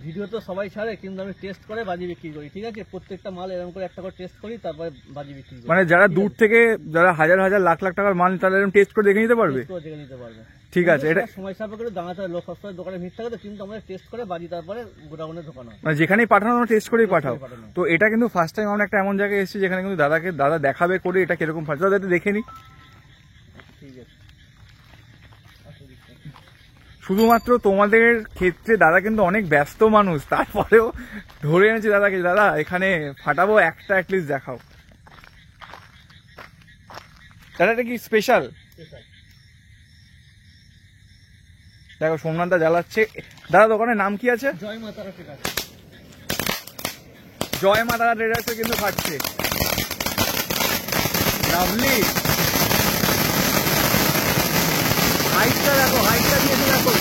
Video তো সবাই ছাড়ে, কিন্তু আমি টেস্ট করে বাজি বিক্রি করি, ঠিক আছে? প্রত্যেকটা মাল এরকম করে একটা করে টেস্ট করি, তারপরে বাজি বিক্রি করি। মানে যারা দূর থেকে, যারা হাজার হাজার লাখ লাখ টাকার মাল, তারা এরকম টেস্ট করে দেখে নিতে পারবে? দেখে নিতে পারবে। ঠিক আছে। এটা সময় সাপেক্ষে দাঁড়াতে হয়, লোক সবসময় দোকানে ভিড় থাকে, কিন্তু আমরা টেস্ট করে বাজি তারপরে গোডাউনে ঢোকানো হয়। মানে যেখানেই পাঠানো আমরা টেস্ট করেই পাঠাও। তো এটা কিন্তু ফার্স্ট টাইম আমরা একটা এমন জায়গায় এসেছি যেখানে কিন্তু দাদা দেখাবে করে এটা কিরকম ফাটছে, দাদা দেখে নি। ঠিক আছে। শুধুমাত্র তোমাদের ক্ষেত্রে দাদা কিন্তু অনেক ব্যস্ত মানুষ, তারপরেও ধরে এনেছি দাদাকে, দাদা এখানে ফাটাবো, একটা অ্যাটলিস্ট দেখাও। দাদা এটা কি স্পেশাল? দেখো সোমনাথদা জ্বালাচ্ছে। দাদা দোকানের নাম কি আছে? জয় মা তারা ট্রেডার্স। জয় মা তারা ট্রেডার্সে কিন্তু ফাটছে। লাভলি। হাইটটা দেখো, হাইটটা দিয়েছে দেখো।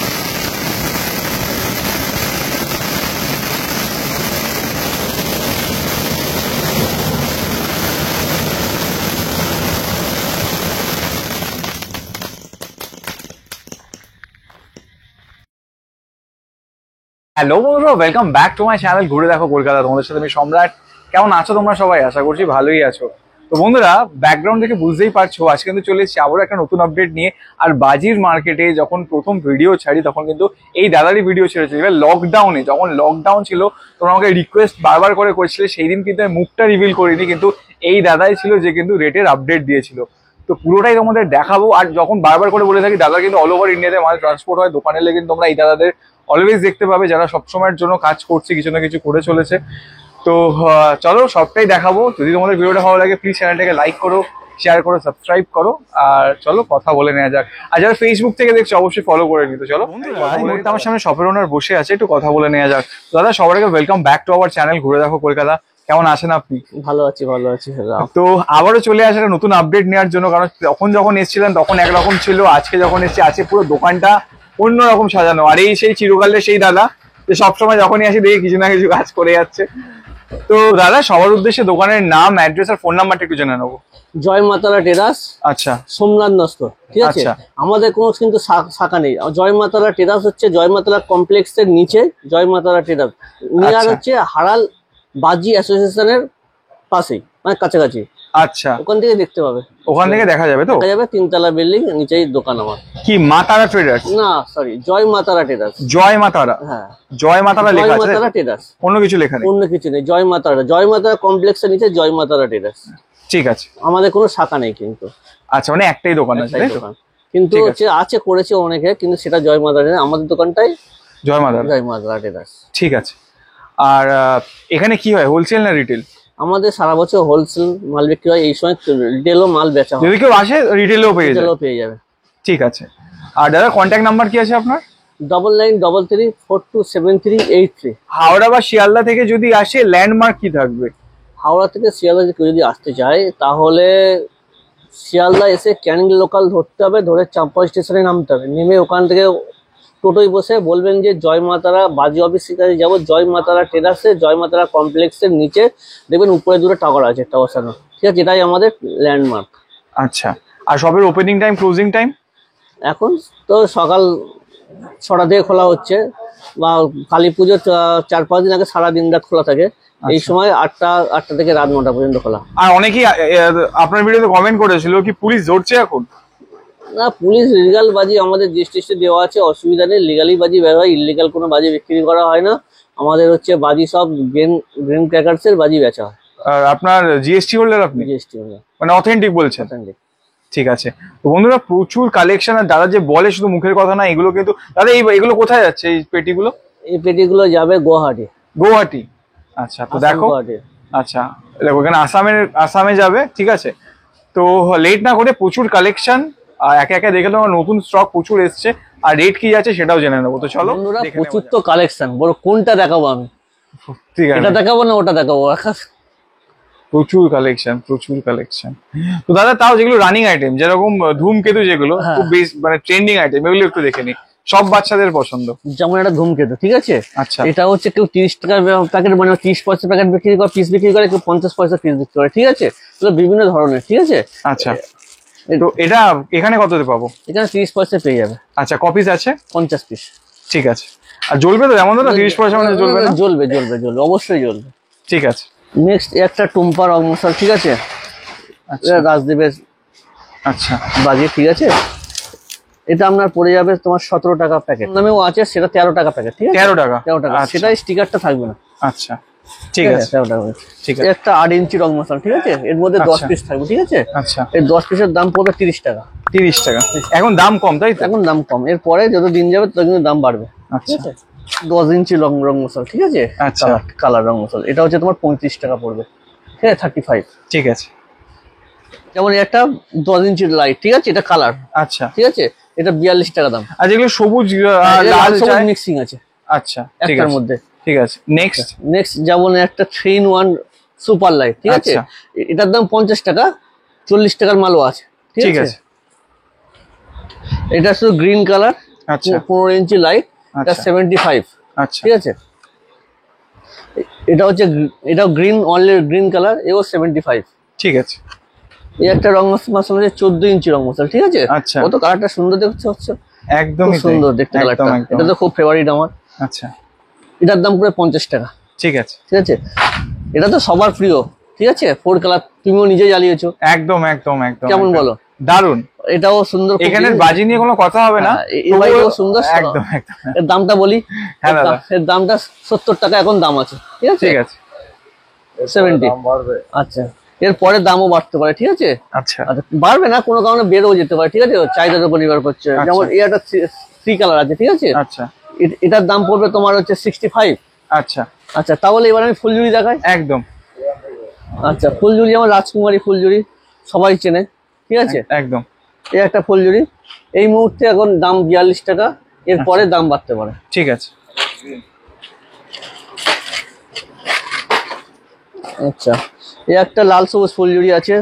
হ্যালো বন্ধুরা, welcome back to my channel ঘুরে দেখো কলকাতা। তোমাদের সাথে আমি সম্রাট। কেমন আছো তোমরা সবাই? আশা করছি ভালোই আছো। তো বন্ধুরা, ব্যাকগ্রাউন্ড থেকে বুঝতেই পারছো আজকে কিন্তু চলে এসেছি আবারও একটা নতুন আপডেট নিয়ে। আর বাজির মার্কেটে যখন প্রথম ভিডিও ছাড়ি তখন কিন্তু এই দাদারই ভিডিও ছেড়েছিল। এবার লকডাউনে, যখন লকডাউন ছিল তোমরা আমাকে রিকোয়েস্ট বারবার করে করেছিলে, সেই দিন কিন্তু আমি মুখটা রিভিল করিনি, কিন্তু এই দাদাই ছিল যে কিন্তু রেটের আপডেট দিয়েছিল। তো পুরোটাই তোমাদের দেখাবো। আর যখন বারবার করে বলে থাকি দাদা কিন্তু অল ওভার ইন্ডিয়াতে মাল ট্রান্সপোর্ট হয়, দোকানে লেগে কিন্তু তোমরা এই দাদাদের অলওয়েজ দেখতে পাবে, যারা সবসময়ের জন্য কাজ করছে, কিছু না কিছু করে চলেছে। তো চলো সবটাই দেখাবো। যদি তোমাদের ভিডিওটা ভালো লাগে প্লিজ চ্যানেলটাকে লাইক করো, শেয়ার করো, সাবস্ক্রাইব করো। আর চলো কথা বলে নেওয়া যাক। আর যারা ফেসবুক থেকে দেখছো অবশ্যই ফলো করে নিতে। চলো, আমার সামনে শপের ওনার বসে আছে, একটু কথা বলে নেওয়া যাক। দাদা সবার আগে welcome back to our channel ঘুরে দেখো কলকাতা। কেমন আছেন আপনি? ভালো আছি, ভালো আছি। তো আবারও চলে আসে একটা নতুন আপডেট নেওয়ার জন্য, কারণ যখন এসেছিলেন তখন একরকম ছিল, আজকে যখন এসেছি আছে পুরো দোকানটা অন্যরকম সাজানো। আর এই সেই চিরকালের সেই দাদা যে সবসময় যখনই আসি দেখি কিছু না কিছু কাজ করে যাচ্ছে। তো দাদা সবার উদ্দেশ্যে দোকানের নাম, অ্যাড্রেস আর ফোন নাম্বারটা একটু জেনে নেবো। জয় মা তারা ট্রেডার্স, আচ্ছা, সোমনাথ নস্কর, ঠিক আছে? আমাদের কোনো কিন্তু শাখা নেই। জয় মা তারা ট্রেডার্স হচ্ছে জয় মা তারা কমপ্লেক্সের নিচে জয় মা তারা ট্রেডার্স, নিয়ার হচ্ছে হারাল বাজি অ্যাসোসিয়েশনের পাশেই, মানে কাছাকাছি। আচ্ছা, ওখান থেকে দেখতে পাবে, ওখান থেকে দেখা যাবে। তো দেখা যাবে, 3 তলা বিল্ডিং, নিচেই দোকান আমার। কি মা তারা ট্রেডার্স? না সরি, জয় মা তারা ট্রেডার্স। জয় মা তারা, হ্যাঁ জয় মা তারা লেখা জয় আছে, মা তারা ট্রেডার্স, অন্য কিছু লেখা নেই? অন্য কিছু নেই, জয় মা তারা। জয় মা তারা কমপ্লেক্সের নিচে জয় মা তারা ট্রেডার্স। ঠিক আছে, আমাদের কোনো শাখা নেই কিন্তু। আচ্ছা, মানে একটাই দোকান আছে, তাই তো? কিন্তু হচ্ছে আছে, করেছে অনেকে, কিন্তু সেটা জয় মা তারা। আমাদের দোকানটাই জয় মা তারা, জয় মা তারা ট্রেডার্স। ঠিক আছে। আর এখানে কি হয়, হোলসেল না রিটেল? আমাদের সারা বছর হোলসেল মাল বিক্রি হয়, এই সময় রিটেলও মাল বেচা হয়। যদি কেউ আসে রিটেলও পেয়ে যাবে। ঠিক আছে। আর দাদা কন্ট্যাক্ট নাম্বার কি আছে আপনার? 9933427383। হাওড়া বা শিয়ালদা থেকে যদি আসে ল্যান্ডমার্ক কি থাকবে? হাওড়া থেকে শিয়ালদা কেউ যদি আসতে চায় তাহলে শিয়ালদা এসে ক্যানিং লোকাল ধরতে হবে, ধরে চাম্পাই স্টেশনে নামতে হবে, নেমে ওখান থেকে টোটোয় বসে বলবেন যে জয় মা তারা বাজি অফিসের কাছে যাবো, জয় মা তারা ট্রেডার্সে, জয় মা তারা কমপ্লেক্সের নিচে দেখবেন উপরে দুটো টাওয়ার আছে, একটা বসানো, ঠিক আছে? এটাই আমাদের ল্যান্ডমার্ক। আচ্ছা, আর শপের ওপেনিং টাইম, ক্লোজিং টাইম? এখন তো সকাল 6টা থেকে খোলা হচ্ছে, বা কালী পুজোর 4-5 দিন আগে সারা দিন রাত খোলা থাকে। এই সময় 8টা থেকে রাত 9টা পর্যন্ত খোলা। আর অনেকেই আপনার ভিডিওতে কমেন্ট করেছিল কি পুলিশ ধরছে এখন? না, পুলিশ লিগাল বাজি আমাদের জিএসটি দেওয়া আছে, অসুবিধা নেই। লিগালি বাজি বের হয়, ইলিগাল কোনো বাজি বিক্রি করা হয় না। আমাদের হচ্ছে বাজি সব গ্রেন ক্র্যাকার্স এর বাজি বেচা হয়। আর আপনার জিএসটি হোল্ডার আপনি? জিএসটি হোল্ডার, মানে অথেন্টিক বলছেন? অথেন্টিক। ঠিক আছে। তো বন্ধুরা প্রচুর কালেকশন, আর দাদা যে বলে শুধু মুখের কথা না, এগুলো কিন্তু দাদা এগুলো কোথায় যাচ্ছে এই পেটিগুলো? এই পেটিগুলো যাবে গুয়াহাটি। গুয়াহাটি, আচ্ছা। তো দেখো, আচ্ছা দেখো এখানে আসামে যাবে, ঠিক আছে? তো লেট না করে প্রচুর কালেকশন একে একে দেখে নেবো, নতুন স্টক প্রচুর এসছে, আর রেট কি আছে সেটাও জেনে নেবো। তো চলো, প্রচুর তো কালেকশন, বড় কোনটা দেখাবো আমি? ঠিক আছে, এটা দেখাবো না ওটা দেখাবো? প্রচুর কালেকশন, প্রচুর কালেকশন। তো দাদা তাও যেগুলো রানিং আইটেম, যেরকম ধূমকেতু, যেগুলো খুব বেশ মানে ট্রেন্ডিং আইটেম, এগুলো একটু দেখে নি, সব বাচ্চাদের পছন্দ। যেমন একটা ধূমকেতু, ঠিক আছে? আচ্ছা, এটা হচ্ছে কেউ 30 টাকার প্যাকেট, মানে 30 পয়সা প্যাকেট বিক্রি করে, পিস বিক্রি করে, কেউ 50 পয়সা পিস বিক্রি করে, ঠিক আছে? এগুলো বিভিন্ন ধরনের, ঠিক আছে? আচ্ছা। তো এটা এখানে কততে পাবো? এখানে 30 পয়সা পেয়ে যাবে। আচ্ছা, কপিস আছে? 50 পিস। ঠিক আছে। আর জ্বলবে তো এমন তো না 30% মানে জ্বলবে না? জ্বলবে জ্বলবে জ্বলবে, অবশ্যই জ্বলবে। ঠিক আছে। নেক্সট একটা টুম্পা রং মশাল, ঠিক আছে, আচ্ছা এটা রাজদীপের আচ্ছা বাজিয়ে, ঠিক আছে। এটা আপনার পড়ে যাবে তোমার 17 টাকা প্যাকেট, নামেও আছে সেটা 13 টাকা প্যাকেট, ঠিক আছে। 13 টাকা 13 টাকা, আচ্ছা। সেটাই স্টিকারটা থাকবে না। আচ্ছা ঠিক আছে 13 টাকা। ঠিক আছে। একটা 8 ইঞ্চি রং মশাল, ঠিক আছে, এর মধ্যে 10 আচ্ছা। পিস থাকবে, ঠিক আছে। আচ্ছা এই 10 পিসের দাম পড়বে 30 টাকা। 30 টাকা এখন দাম কম তাই তো? এখন দাম কম, এরপরে যত দিন যাবে তত কিন্তু দাম বাড়বে, ঠিক আচ্ছা আছে। 10 ইঞ্চি রং মশাল, ঠিক আছে, আচ্ছা। কালার রং মশাল, এটা হচ্ছে তোমার 35 টাকা পড়বে, ঠিক আছে, 35। ঠিক আছে যেমন একটা 10 ইঞ্চির লাইট, ঠিক আছে, এটা কালার, আচ্ছা। ঠিক আছে, এটা 42 টাকা দাম। আর যেগুলো সবুজ আর লাল চাই মিক্সিং আছে আচ্ছা ঠিক একটার আছে মধ্যে। ঠিক আছে। নেক্সট নেক্সট যেমন একটা 3 in 1 সুপার লাইট, ঠিক আছে, আচ্ছা। এটার দাম 50 টাকা, 40 টাকার মালও আছে, ঠিক ঠিক আছে আছে। এটা শুধু গ্রিন কালার, আচ্ছা 15 ইঞ্চি লাইট, এটা আচ্ছা। 75, আচ্ছা ঠিক আছে। এটা হচ্ছে এটাও গ্রিন, অনলি গ্রিন কালার, এও 75। ঠিক আছে এই একটা রং মশলা হচ্ছে 14 ইঞ্চি রং মশলা, ঠিক আছে। আচ্ছা। কত কালারটা সুন্দর দেখতে হচ্ছে, একদমই খুব সুন্দর দেখতে একদম কালারটা, একদম। এটা তো খুব ফেভারিট আমার। আচ্ছা এটার দাম পুরো 50 টাকা, ঠিক আছে ঠিক আছে। এটা তো সবার প্রিয়, ঠিক আছে, 4 কালার, তুমিও নিজে জ্বালিয়েছো, একদম একদম একদম কেমন একদম। বলো? দারুন। এটাও সুন্দর, খুব এখানে জিনিস। বাজি নিয়ে কোনো কথা হবে না, হ্যাঁ, এই বাজিটাও সুন্দর। একদম একদম। এর দামটা বলি, হ্যাঁ দাদা। এর দামটা 70 টাকা এখন দাম আছে, ঠিক আছে, ঠিক আছে 70। আচ্ছা, এর পরে দামও বাড়তে পারে, ঠিক আছে। আচ্ছা আচ্ছা, বাড়বে না, কোনো কারণে বেড়েও যেতে পারে, ঠিক আছে, চাহিদার উপর নির্ভর করছে। আচ্ছা। যেমন এই একটা 3 কালার আছে, ঠিক আছে, আচ্ছা এটার দাম পড়বে তোমার হচ্ছে 65। আচ্ছা আচ্ছা, তাহলে এবার আমি ফুলঝুরি দেখাই। একদম আচ্ছা, ফুলঝুরি যেমন রাজকুমারী ফুলঝুরি সবাই চেনে, ঠিক আছে। একদম এই একটা ফুলঝুরি, এই মুহূর্তে এখন দাম 42 টাকা, এরপরে দাম বাড়তে পারে। ঠিক আছে আচ্ছা, এই একটা লাল সবুজ ফুলঝুরি আছে,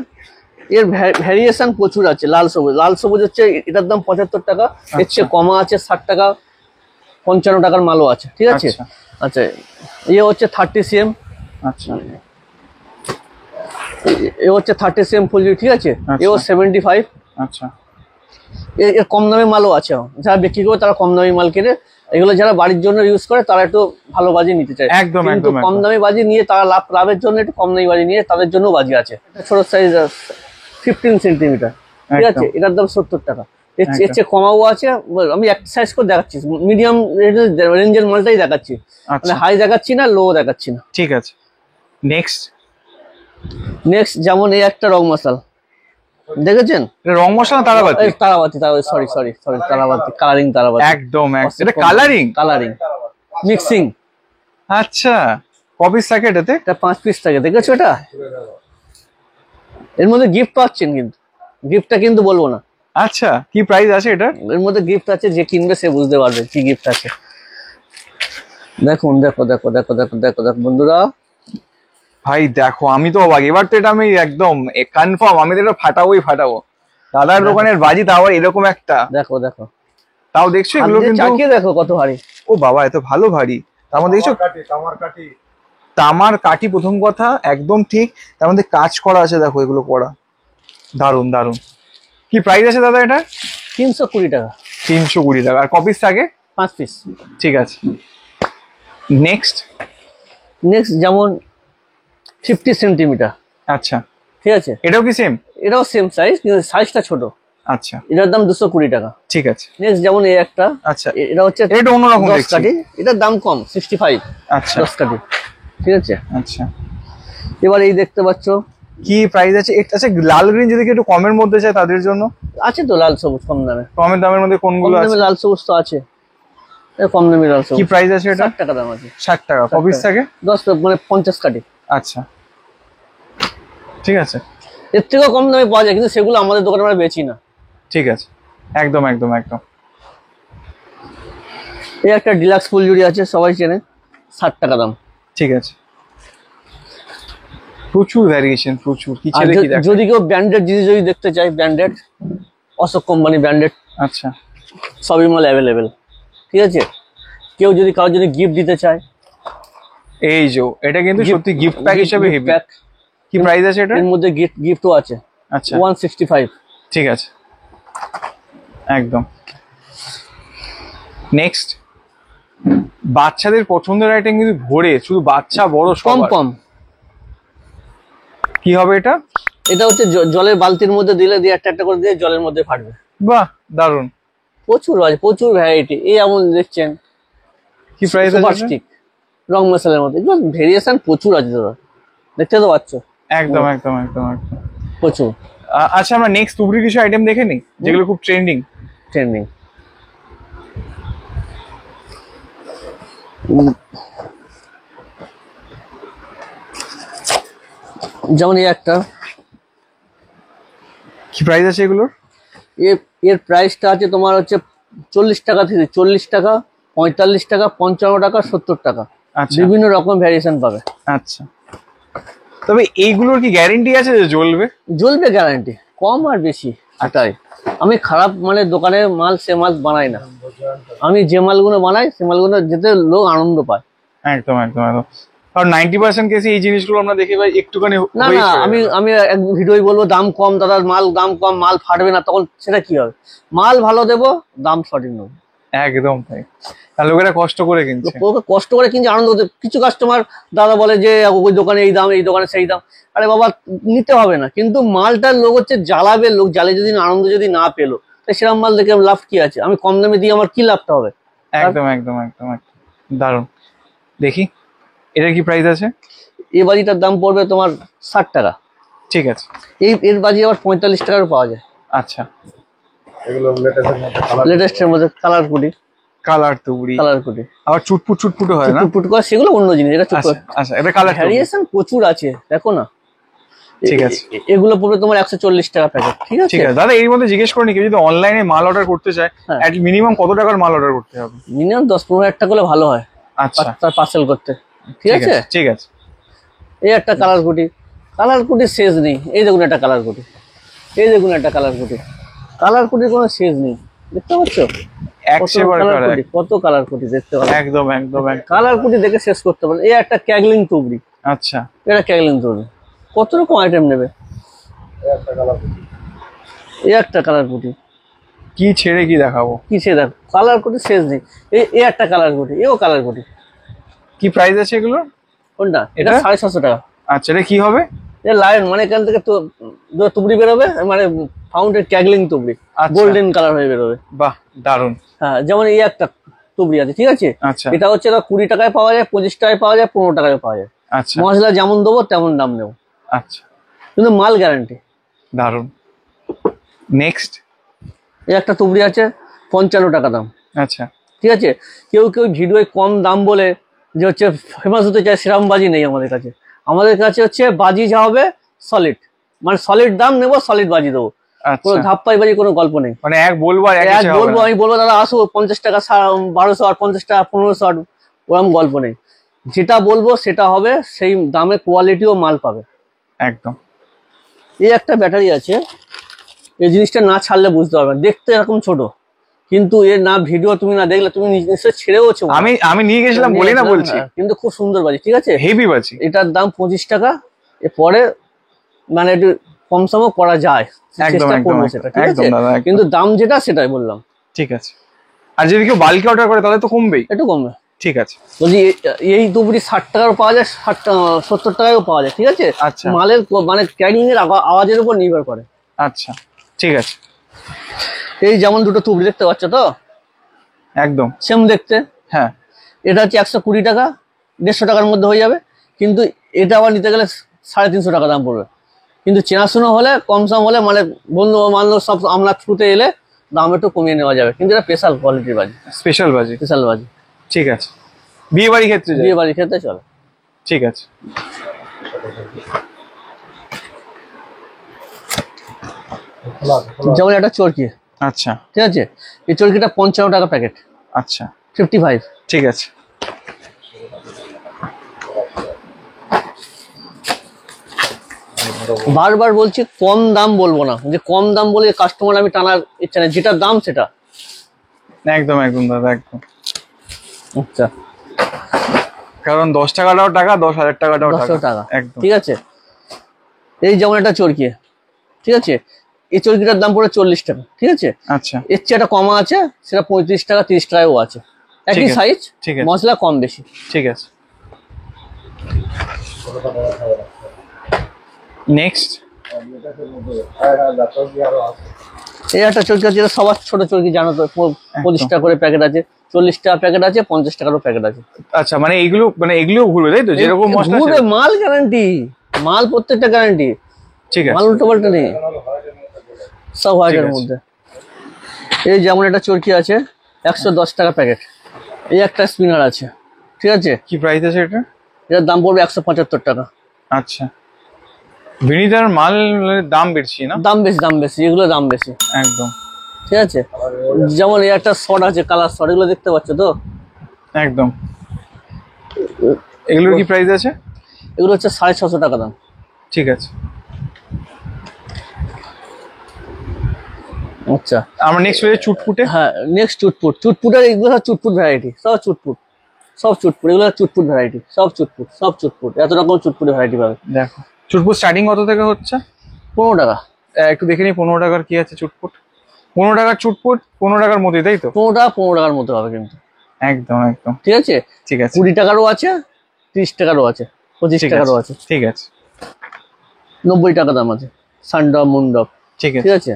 এর ভ্যারিয়েশন প্রচুর আছে। লাল সবুজ, লাল সবুজ হচ্ছে এটার দাম 75 টাকা, এর চেয়ে কমা আছে 60 টাকা, 55 টাকার মালও আছে, ঠিক আছে। আচ্ছা। আচ্ছা, ইয়ে হচ্ছে 30 cm, আচ্ছা এ হচ্ছে 30 cm ফুলঝুরি, ঠিক আছে, আচ্ছা। এও 75। আচ্ছা এর কম দামি মালও আছে, যারা বিক্রি করে তারা কম দামি মাল কেনে, এগুলো যারা বাড়ির জন্য ইউজ করে তারা একটু ভালো বাজি নিতে চায়। একদম, কিন্তু একদম, কম একদম। দামি বাজি নিয়ে তারা লাভের জন্য একটু কম দামি বাজি নিয়ে তাদের জন্য বাজি আছে। ছোট সাইজ 15 সেন্টিমিটার, ঠিক আছে, একদম। এটার দাম 70 টাকা। এর একদম। চেয়ে কমাও আছে, আমি একটা সাইজ করে দেখাচ্ছি, মিডিয়াম রেঞ্জের মালটাই দেখাচ্ছি, মানে আচ্ছা হাই দেখাচ্ছি না, লো দেখাচ্ছি না। ঠিক আছে। নেক্সট নেক্সট যেমন এই একটা রং মশাল দেখেছেন, এটা রং মশলা তারাবাতি? তারাবাতি, সরি সরি সরি, তারাবাতি, কালারিং তারাবাতি, একদম একদম। এটা কালারিং? Colouring mixing. আচ্ছা, কপিস থাকে এটাতে? এটা 5 পিস থাকে, দেখেছো এটা? এর মধ্যে গিফট পাচ্ছেন, কিন্তু গিফটটা কিন্তু বলবো না। আচ্ছা, কি প্রাইস আছে এটা? এর মধ্যে গিফট আছে, যে কিনবে সে বুঝতে পারবে কি গিফট আছে। দেখুন, দেখো দেখো দেখো দেখো দেখো দেখো বন্ধুরা, ভাই দেখো, আমি তো অবাক। এবার তো এটা আমি একদম কনফার্ম, আমি তো এটা ফাটাবোই ফাটাবো। দাদার দোকানের বাজি, তাও আবার এরকম একটা। দেখো দেখো, তাও দেখছো এগুলো কিন্তু, চাকিয়ে দেখো কত ভারী। ও বাবা, এত ভালো ভারী। তার মধ্যে দেখছো তামার কাঠি, প্রথম কথা একদম ঠিক, তার মধ্যে কাজ করা আছে, দেখো এগুলো করা, দারুন দারুন। কি প্রাইস আছে দাদা এটা? 320 টাকা, 320 টাকা। আর কপিস থাকে? 5 পিস। ঠিক আছে। নেক্সট নেক্সট যেমন 50 সেন্টিমিটার, আচ্ছা, ঠিক আছে, এটাও কি সেম? এটাও সেম সাইজ, কিন্তু সাইজটা ছোট, আচ্ছা এটার দাম 220 টাকা। ঠিক আছে। নেক্সট যেমন এই একটা, আচ্ছা, এটা হচ্ছে এটা অন্যরকম 10 দেখছি। কাঠি, এটার দাম কম, 65, আচ্ছা 10 কাঠি, ঠিক আছে। আচ্ছা, এবার এই দেখতে পাচ্ছ, কি প্রাইস আছে? আচ্ছা, লাল গ্রিন যদি একটু কমের মধ্যে চাই তাদের জন্য? আছে তো লাল সবুজ কম দামে, কমের দামের মধ্যে কম কোনগুলো আছে? দামে লাল সবুজ তো আছে, এ কম দামি লাল সবুজ। কি প্রাইস আছে এটা? 60 টাকা দাম আছে। 60 টাকা। কপিস থাকে? 10 মানে 50 কাঠি। আচ্ছা ঠিক আছে, এর থেকেও কম দামে পাওয়া যায়, কিন্তু সেগুলো আমাদের দোকানে আমরা বেচি না। ঠিক আছে, একদম একদম একদম। এই একটা ডিলাক্স ফুলঝুরি আছে, সবাই চেনে, 60 টাকা দাম। ঠিক আছে, প্রচুর ভ্যারিয়েশন, প্রচুর। কি আর ছেলে কি দেখে? যদি কেউ ব্র্যান্ডেড জিনিস যদি দেখতে চায়, ব্র্যান্ডেড, অশোক কোম্পানি ব্র্যান্ডেড আচ্ছা সবই মাল অ্যাভেলেবেল, ঠিক আছে। কেউ যদি কারোর যদি গিফট দিতে চায়, এই যে এটা কিন্তু সত্যি গিফট প্যাক হিসেবে হেভি। প্যাক, কি প্রাইস আছে এটা? এর মধ্যে গিফটও আছে, আচ্ছা 165। ঠিক আছে, একদম। নেক্সট বাচ্চাদের পছন্দের আইটেম কিন্তু ভরে, শুধু বাচ্চা বড় পম সবার। পম কি হবে এটা? এটা হচ্ছে জলের বালতির মধ্যে দিলে দিয়ে একটা করে দিয়ে জলের মধ্যে ফাটবে। বাহ, দারুন। প্রচুর আছে, প্রচুর ভ্যারাইটি। এই এমন দেখছেন কি প্রাইস সুপার আছে? স্টিক রং মশলার মধ্যে, এগুলো ভেরিয়েশন প্রচুর আছে দাদা, দেখতে তো পাচ্ছ। একদম একদম একদম একদম। প্রচুর। আচ্ছা, আমরা নেক্সট তুবড়ির কিছু আইটেম দেখে নিই যেগুলো খুব ট্রেন্ডিং। ট্রেন্ডিং যেমন এই একটা, কি প্রাইস আছে এগুলোর? এর প্রাইসটা আছে তোমার হচ্ছে 40 টাকা থেকে 40 টাকা, 45 টাকা, 55 টাকা, 70 টাকা, আচ্ছা বিভিন্ন রকম ভ্যারিয়েশন পাবে। আচ্ছা, তবে এইগুলোর কি গ্যারেন্টি আছে যে জ্বলবে? জ্বলবে, গ্যারান্টি, কম আর বেশি এটাই। আমি খারাপ মানে দোকানের মাল সে মাল বানাই না, আমি যে মালগুলো বানাই সে মালগুলো যেতে লোক আনন্দ পায়। একদম একদম একদম। কারণ 90% কেসে এই জিনিসগুলো আমরা দেখি ভাই একটুখানি না না, আমি এক ভিডিওই বলবো দাম কম দাদা, মাল দাম কম, মাল ফাটবে না, তখন সেটা কি হবে? মাল ভালো দেবো, দাম সঠিক নেবো। একদম তাই, আর লোকেরা কষ্ট করে কিনছে। কষ্ট করে কিনছে, আনন্দ হতে। কিছু কাস্টমার দাদা বলে যে ওই দোকানে এই দাম, এই দোকানে সেই দাম। আরে বাবা, নিতে হবে না, কিন্তু মালটার লোক হচ্ছে জ্বালাবে, লোক জ্বালে যদি আনন্দ যদি না পেলো, তাই সেরকম মাল দেখে লাভ কি আছে? আমি কম দামে দিয়ে আমার কি লাভটা হবে? একদম একদম একদম একদম, দারুন। দেখি এটা কি প্রাইস আছে? এই বাজিটার দাম পড়বে তোমার 60 টাকা। ঠিক আছে। এর বাজি আবার 45 টাকার পাওয়া যায়। আচ্ছা, লেটেস্টের মধ্যে কালার কুটি, কালার তুবড়ি, কালার কুটি আবার চুটপুট চুটপুটও হয় না? ফুট করে, সেগুলো অন্য জিনিস। এটা আচ্ছা আচ্ছা, এটা কালার ভ্যারিয়েশন প্রচুর আছে, দেখো না। ঠিক আছে। এগুলো পড়বে তোমার 140 টাকা প্যাকেট। ঠিক আছে, ঠিক আছে দাদা, এর মধ্যে জিজ্ঞেস করিনি, কেউ যদি অনলাইনে মাল অর্ডার করতে চায় হ্যাঁ। মিনিমাম কত টাকার মাল অর্ডার করতে হবে? মিনিমাম 10-15 হাজার টাকা করলে ভালো হয়। আচ্ছা, তার পার্সেল করতে। ঠিক আছে, ঠিক আছে। এই একটা কালার কুটি, কালার কুটির শেষ নেই। এই দেখুন একটা কালার কুটি, এই দেখুন একটা কালার কুটি, কালার কুটির কোনো শেষ নেই, দেখতে পাচ্ছ? কত কালার কুটি দেখতে পাচ্ছ? একদম একদম একদম। কালার কুটি দেখে শেষ করতে পারেন। এই একটা ক্যাগলিং তুবড়ি, আচ্ছা, এটা ক্যাগলিং তুবড়ি, কত রকম আইটেম নেবে। এই একটা কালার কুটি, কি ছেড়ে কি দেখাবো? কি সে দেখ, কালার কুটি শেষ নেই। এই একটা কালার কুটি, এও কালার কুটি। কি প্রাইস আছে এগুলো? কোনটা? এটা এটা? 750 টাকা। আচ্ছা, এটা কি হবে? এটা লাইন, মানে এখান থেকে তো তুবড়ি বেরোবে, মানে ফাউন্টেন ক্যাগলিং তুবড়ি, আচ্ছা। গোল্ডেন কালার হয়ে বেরোবে। বাহ, দারুন। হ্যাঁ, যেমন এই একটা তুবড়ি আছে, ঠিক আছে? আচ্ছা এটা হচ্ছে 20 টাকায় পাওয়া যায়, 25 টাকায় পাওয়া যায়, 15 টাকায় পাওয়া যায়। আচ্ছা মশলা যেমন দেবো তেমন দাম নেবো, আচ্ছা, কিন্তু মাল গ্যারান্টি। দারুন। নেক্সট এই একটা তুবড়ি আছে 55 টাকা দাম। আচ্ছা, ঠিক আছে, কেউ কেউ ভিডিওয় কম দাম বলে যে হচ্ছে ফেমাস হতে চায়, সেরকম বাজি নেই আমাদের কাছে। আমাদের কাছে হচ্ছে বাজি যা হবে সলিড, মানে সলিড দাম নেবো, সলিড বাজি দেবো, কোনো আচ্ছা। ধাপ্পাই বাজি কোনো গল্প নেই। মানে এক বলবো আর এক এক হিসেবে হবে বলবো, না। আমি বলবো দাদা আসো 50 টাকা 1200 আর 50 টাকা 1500 আর, ওরকম গল্প নেই। যেটা বলবো সেটা হবে, সেই দামে কোয়ালিটিও মাল পাবে। একদম। এই একটা ব্যাটারি আছে, এই জিনিসটা না ছাড়লে বুঝতে পারবে না। দেখতে এরকম ছোট, কিন্তু এর না ভিডিও তুমি না দেখলে তুমি নিশ্চয়ই ছেড়েওছো। আমি নিয়ে গেছিলাম বলি না, বলছি কিন্তু খুব সুন্দর বাজি, ঠিক আছে? হেভি বাজি। এটার দাম 25 টাকা। এরপরে মানে একটু কম সমও করা যায়, একদম চেষ্টা একদম করবো সেটা, ঠিক একদম আছে? দাদা, একদম। কিন্তু দাম যেটা সেটাই বললাম। ঠিক আছে, আর যদি কেউ বাল্কে অর্ডার করে তাহলে তো কমবেই। একটু কমবে। ঠিক আছে, বলছি এই তুবড়ি 60 টাকারও পাওয়া যায়, 70 টাকায়ও পাওয়া যায়, ঠিক আছে? আচ্ছা। মালের মানে ক্যারিং এর আওয়াজের উপর নির্ভর করে। আচ্ছা, ঠিক আছে। এই যেমন দুটো তুবড়ি দেখতে পাচ্ছ তো, একদম সেম দেখতে। হ্যাঁ। এটা হচ্ছে 120 টাকা, 150 টাকার মধ্যে হয়ে যাবে। কিন্তু এটা আবার নিতে গেলে 350 টাকা দাম পড়বে। কিন্তু চেনাশোনা হলে, কম সম হলে, মানে বন্ধু বান্ধব সব আমরা ছুটে এলে দাম একটু কমিয়ে নেওয়া যাবে। কিন্তু এটা স্পেশাল কোয়ালিটির বাজি, স্পেশাল বাজি। স্পেশাল বাজি। ঠিক আছে, বিয়ে বাড়ি ক্ষেত্রে যায়? বিয়ে বাড়ির ক্ষেত্রে চলে। ঠিক আছে। যেমন একটা চরকি, আচ্ছা ঠিক আছে? এই চরকিটা 55 টাকা প্যাকেট, আচ্ছা, 55। ঠিক আছে। বারবার বলছি কম দাম বলবো না, যে কম দাম বলে কাস্টমার আমি টানার ইচ্ছা নেই, যেটা দাম সেটা। একদম একদম দাদা, একদম। আচ্ছা, কারণ 10 টাকাটাও টাকা, 10,000 টাকাটাও 1000 টাকা। টাকা, একদম। ঠিক আছে? এই যেমন একটা চরকি, ঠিক আছে? এই চরকিটার দাম পড়ে 40 টাকা, ঠিক আছে? আচ্ছা এর চেয়ে একটা কমা আছে, সেটা 35 টাকা 30 টাকাও আছে। একই আছে, সাইজ, ঠিক আছে। মশলা কম বেশি। ঠিক আছে, নেক্সট। এই একটা চরকি আছে, যেটা সবার ছোট চরকি জানো তো, 25 টাকা করে প্যাকেট আছে, 40 টাকা প্যাকেট আছে, 50 টাকারও প্যাকেট আছে। আচ্ছা, মানে এগুলো ঘুরবে তাই তো, যেরকম মশলা ঘুরে মাল গ্যারান্টি, মাল প্রত্যেকটা গ্যারান্টি, ঠিক মাল আছে, উল্টো পাল্টা নেই, সব হোয়াইটের আছে। মধ্যে। এই যেমন একটা চরকি আছে 110 টাকা প্যাকেট, এই একটা স্পিনার আছে, ঠিক আছে, কি প্রাইস আছে এটা? এটার দাম পড়বে 175 টাকা। আচ্ছা, ভিনিদার মাল দাম বেশি না? দাম বেশি, দাম বেশি, এগুলো দাম বেশি, একদম, ঠিক আছে। যেমন এই একটা শট আছে, কালার শট, এগুলো দেখতে পাচ্ছ তো, একদম। এগুলোর কি প্রাইস আছে? এগুলো হচ্ছে 650 টাকা দাম। ঠিক আছে, আচ্ছা, আমরা নেক্সট পেয়ে চুটপুটে। হ্যাঁ নেক্সট চুটপুট, চুটপুটের এগুলো সব চুটপুট ভ্যারাইটি, সব চুটপুট, সব চুটপুট, এগুলো চুটপুট ভ্যারাইটি, সব চুটপুট, সব চুটপুট, এত রকম চুটপুটের ভ্যারাইটি পাবে। দেখো চুটপুট স্টার্টিং কত থেকে হচ্ছে? 15 টাকা। একটু দেখে নিই 15 টাকার কি আছে চুটপুট। 15 টাকার চুটপুট 15 টাকার মধ্যে, তাই তো? 15 টাকা, 15 টাকার মধ্যে হবে কিন্তু, একদম একদম, ঠিক আছে। ঠিক আছে, 20 টাকারও আছে, 30 টাকারও আছে, 25 ঠিক টাকারও আছে, ঠিক আছে, 90 টাকা দাম আছে, সানডপ মুন্ডপ, ঠিক আছে, ঠিক আছে।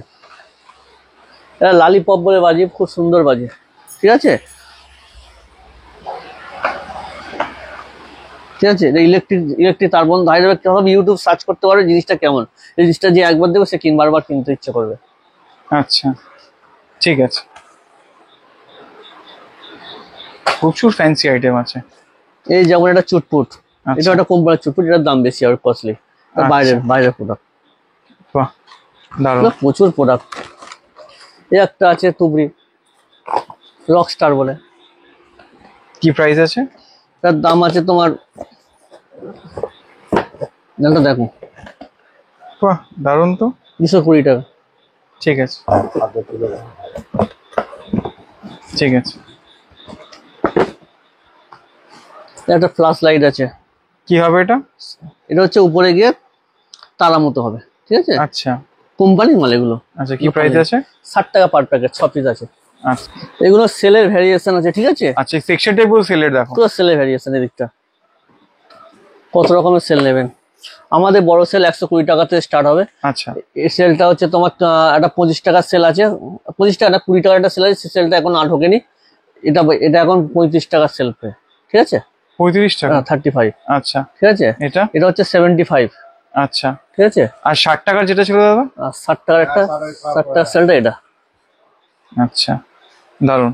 এটা লালিপপ বলে বাজি, খুব সুন্দর বাজি, ঠিক আছে, ঠিক আছে। এটা ইলেকট্রিক তার বন্ধ হয়ে যাবে, হবে ইউটিউব সার্চ করতে পারবে জিনিসটা কেমন, এই জিনিসটা যে একবার দেবে সে বারবার কিনতে ইচ্ছে করবে। আচ্ছা, ঠিক আছে। প্রচুর ফ্যান্সি আইটেম আছে। এই যেমন একটা চুটপুট, আচ্ছা। এটা একটা কোম্পানির চুটপুট, এটার দাম বেশি আর কস্টলি, বাইরের প্রোডাক্ট, বাহ, দারুণ। প্রচুর প্রোডাক্ট। এই একটা আছে তুবড়ি, রকস্টার বলে, কি প্রাইস আছে? তার দাম আছে তোমার, দামটা দেখো, বাহ, দারুণ তো। 220 টাকা। ঠিক আছে, ঠিক আছে। একটা ফ্ল্যাশ লাইট আছে, কি হবে এটা? এটা হচ্ছে উপরে গিয়ে তালা মতো হবে, ঠিক আছে, আচ্ছা, কোম্পানির মাল এগুলো। আচ্ছা, কি প্রাইস আছে? 60 টাকা পার প্যাকেট, 6 পিস আছে। আচ্ছা, এগুলো সেলের ভ্যারিয়েশন আছে, ঠিক আছে, আচ্ছা, সেকশনটা পুরো সেলের দেখো। পুরো সেলের ভ্যারিয়েশন, এদিকটা কত রকমের সেল নেবেন। আমাদের বড় সেল 120 টাকাতে স্টার্ট হবে। আচ্ছা, এই সেলটা হচ্ছে তোমার একটা 25 টাকার সেল আছে, 25 টাকা না 20 টাকার একটা সেল আছে, সেই সেলটা এখন আর ঢোকেনি, এটা এখন 35 টাকার সেল পে, ঠিক আছে, 35 টাকা। 35, আচ্ছা, ঠিক আছে। এটা এটা হচ্ছে 75, আচ্ছা, ঠিক আছে। আর 60 টাকার যেটা ছিল দাদা? আর 60 টাকার একটা, 60 টাকার সেলটা এটা। আচ্ছা, দারুণ।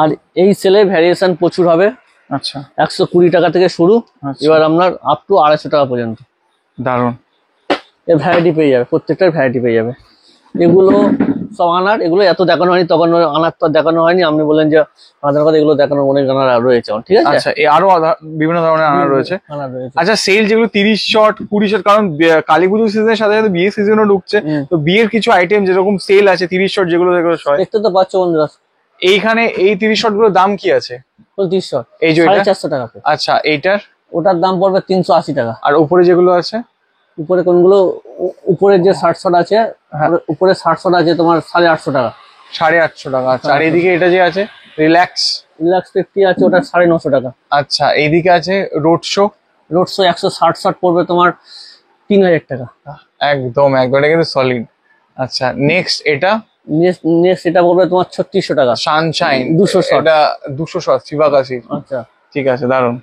আর এই সেলের ভ্যারিয়েশন প্রচুর হবে, আচ্ছা, 120 টাকা থেকে শুরু, আচ্ছা। এবার আপনার আপ টু 250 টাকা পর্যন্ত দারুণ। এর ভ্যারাইটি পেয়ে যাবে, প্রত্যেকটার ভ্যারাইটি পেয়ে যাবে। এগুলো সব আনার, এগুলো এত দেখানো হয়নি, তখন আনার তো দেখানো হয়নি, আপনি বললেন যে আনার কথা, এগুলো দেখানো অনেক আনার রয়েছে, ঠিক আছে। আচ্ছা, আরো বিভিন্ন ধরনের আনার রয়েছে। আনার রয়েছে। আচ্ছা, সেল যেগুলো 30 শট 20 শট, কারণ কালী পুজোর সিজনের সাথে সাথে বিয়ের সিজনও ঢুকছে, তো বিয়ের কিছু আইটেম যেরকম সেল আছে 30 শট যেগুলো হয়, দেখতে তো পাচ্ছ বন্ধুরা, এইখানে এই 30 শট গুলোর দাম কি আছে? 2500, এই যে এটা? 450 টাকা। আচ্ছা, এইটার? ওটার দাম পড়বে 380 টাকা। আর উপরে যেগুলো আছে? উপরে কোনগুলো, উপরে যে 60 শট আছে, উপরে 60 শট আছে তোমার 850 টাকা। 850 টাকা। আচ্ছা, আর এইদিকে এটা যে আছে রিল্যাক্স 50 আছে, ওটা 950 টাকা। আচ্ছা, এইদিকে আছে road show. Road show 160 shot পড়বে তোমার 3000 টাকা। একদম একদম, এটা কিন্তু সলিড। আচ্ছা, নেক্সট এটা? নেক্সট এটা পড়বে তোমার 3600 টাকা। Sunshine 200 shot. এটা 200 শট শিবাকাশি। আচ্ছা, ঠিক আছে, দারুন।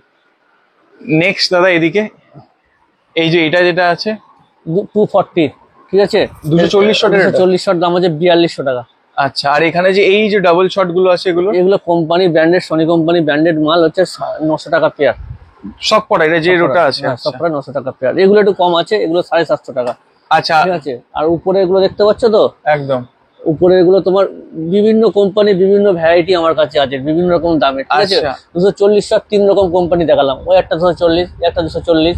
নেক্সট দাদা এদিকে এই যে এটা যেটা আছে 240, ঠিক আছে, 240 শটের। 240 শট দাম আছে 4200 টাকা। আচ্ছা, আর এখানে যে এই যে ডাবল শট গুলো আছে এগুলো? এগুলো company branded, Sony company branded মাল, হচ্ছে 900 টাকা পেয়ার। সব কটা এটা যে রোটা আছে? সব কটা 900 টাকা পেয়ার। এগুলো একটু কম আছে, এগুলো 750 টাকা। আচ্ছা, ঠিক আছে। আর উপরে এগুলো দেখতে পাচ্ছ তো, একদম উপরে এগুলো তোমার বিভিন্ন কোম্পানি, বিভিন্ন ভ্যারাইটি আমার কাছে আছে, বিভিন্ন রকম দামে, ঠিক আছে। আচ্ছা। 240 শট 3 রকম কোম্পানি দেখালাম, ওই একটা 240, একটা 240,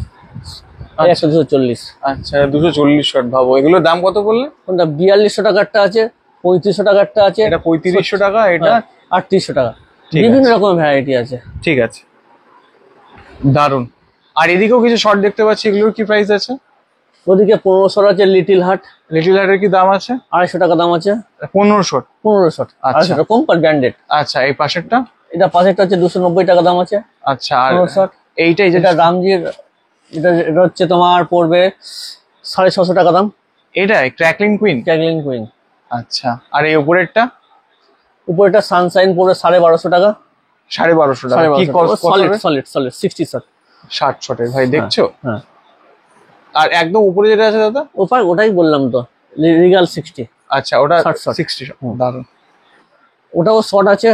একটা 240। আচ্ছা, 240 শট। ভাবো এগুলোর দাম কত বললে? কোনটা 4200 টাকারটা আছে, 3500 টাকারটা আছে, এটা 3500 টাকা, এটা 3800 টাকা। ঠিক বিভিন্ন রকম ভ্যারাইটি আছে। ঠিক আছে, দারুন। আর এদিকেও কিছু শর্ট দেখতে পাচ্ছি, এগুলোর কি প্রাইস আছে? ওদিকে 1500 আছে লিটিল হার্ট, লিটিল হার্টের কি দাম আছে? 250 টাকা দাম আছে। 1500? 1500, আচ্ছা। 250 কম পার ব্র্যান্ডেড। আচ্ছা, এই পাশেরটা? এটা পাশেরটা হচ্ছে 290 টাকা দাম আছে। আচ্ছা, আর 1500। এইটাই এটা রামজির, এটা হচ্ছে তোমার পড়বে 650 টাকা দাম। এটাই ক্র্যাকলিং কুইন? ক্যাগলিং কুইন। আচ্ছা, আর এই উপরেরটা? উপরেটা সানশাইন পড়বে 1250 টাকা। 1250 টাকা। কি সলিড সলিড সলিড 60 শট। 60 শটের ভাই, দেখছো? হ্যাঁ। আর একদম উপরে যেটা আছে দাদা? ওটাই বললাম তো, রিগাল 60। আচ্ছা, ওটা 60 শট। দারুন। ওটাও শট আছে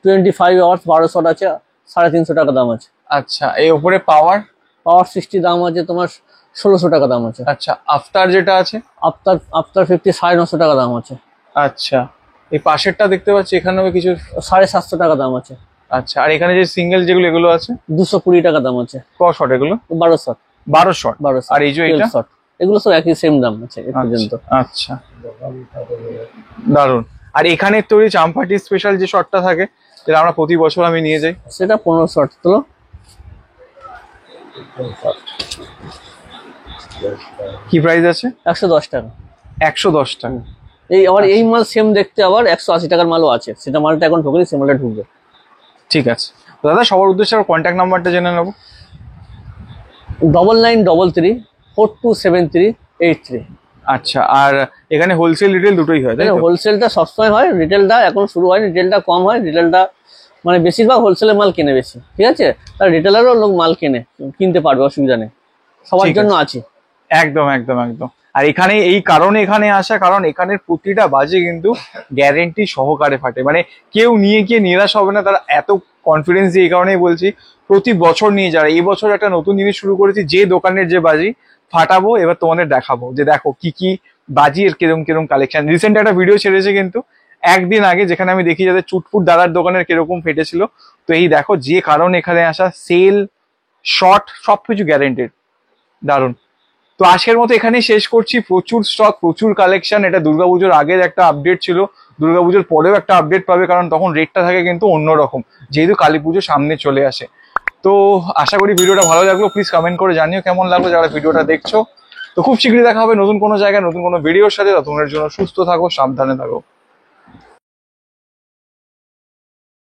25 আওয়ার্স, 12 শট আছে, 350 টাকা দাম আছে। আচ্ছা, এই উপরে পাওয়ার? পাওয়ার 60 দাম আছে তোমার 1600 টাকা দাম আছে। আচ্ছা, আফতার যেটা আছে? আফটার 50 950 টাকা দাম আছে। আচ্ছা, এই পাশেরটা দেখতে পাচ্ছি, এখানেও কিছু 750 টাকা দাম আছে। আচ্ছা, আর এখানে যে সিঙ্গেল যেগুলো এগুলো আছে? 220 টাকা দাম আছে। ক শট এগুলো? 12 শট। 12 শট। 12 আর এই যে এটা? শট, এগুলো সব একই সেম দাম আছে এ পর্যন্ত। আচ্ছা, দারুন। আর এখানে তৈরি চাম্পাটি স্পেশাল যে শটটা থাকে, যেটা আমরা প্রতি বছর আমি নিয়ে যাই, সেটা 15 শট তোলো। কি প্রাইস আছে? 110 টাকা। 110 টাকা। এই এই মাল সেম দেখতে আবার 180 টাকার মালও আছে, সেটা মালটা এখন ঢুকেনি, সে মালটা ঢুকবে। ঠিক আছে দাদা, সবার উদ্দেশ্যে কন্ট্যাক্ট নাম্বারটা জেনে নেবো। 9933 427383। আচ্ছা, আর এখানে হোলসেল রিটেল দুটোই হয়, তাই তো? হোলসেলটা সবসময় হয়, রিটেলটা এখন শুরু হয়, রিটেলটা কম হয়। রিটেলটা মানে বেশিরভাগ হোলসেলের মাল কেনে বেশি, ঠিক আছে? তার রিটেলারও লোক মাল কিনতে পারবে, অসুবিধা নেই, সবার ঠিক জন্য আছে। আছে। একদম একদম একদম। আর এখানে এই কারণে এখানে আসা, কারণ এখানের প্রতিটা বাজি কিন্তু গ্যারেন্টি সহকারে ফাটে, মানে কেউ নিয়ে গিয়ে নিরাশ হবে না, তারা এত কনফিডেন্স দিয়ে। এই কারণেই বলছি, প্রতি বছর নিয়ে যারা, এই বছর একটা নতুন জিনিস শুরু করেছি, যে দোকানের যে বাজি ফাটাবো, এবার তোমাদের দেখাবো যে দেখো কি কি বাজি, এর কিরম কিরম কালেকশন। রিসেন্ট একটা ভিডিও ছেড়েছে কিন্তু একদিন আগে, যেখানে আমি দেখি যাদের চুটপুট দাদার দোকানের কিরকম ফেটেছিল। তো এই দেখো, যে কারণ এখানে আসা, সেল, শর্ট, সবকিছু গ্যারেন্টেড। দারুন। তো আজকের মতো এখানেই শেষ করছি। প্রচুর স্টক, প্রচুর কালেকশন। এটা দুর্গাপুজোর আগের একটা আপডেট ছিল, দুর্গাপুজোর পরেও একটা আপডেট পাবে, কারণ তখন রেটটা থাকে কিন্তু অন্যরকম, যেহেতু কালী পুজো সামনে চলে আসে। তো আশা করি ভিডিওটা ভালো লাগলো। প্লিজ কমেন্ট করে জানিও কেমন লাগলো যারা ভিডিওটা দেখছো। তো খুব শীঘ্রই দেখা হবে নতুন কোনো জায়গায়, নতুন কোনো ভিডিওর সাথে। ততক্ষণের জন্য সুস্থ থাকো, সাবধানে থাকো।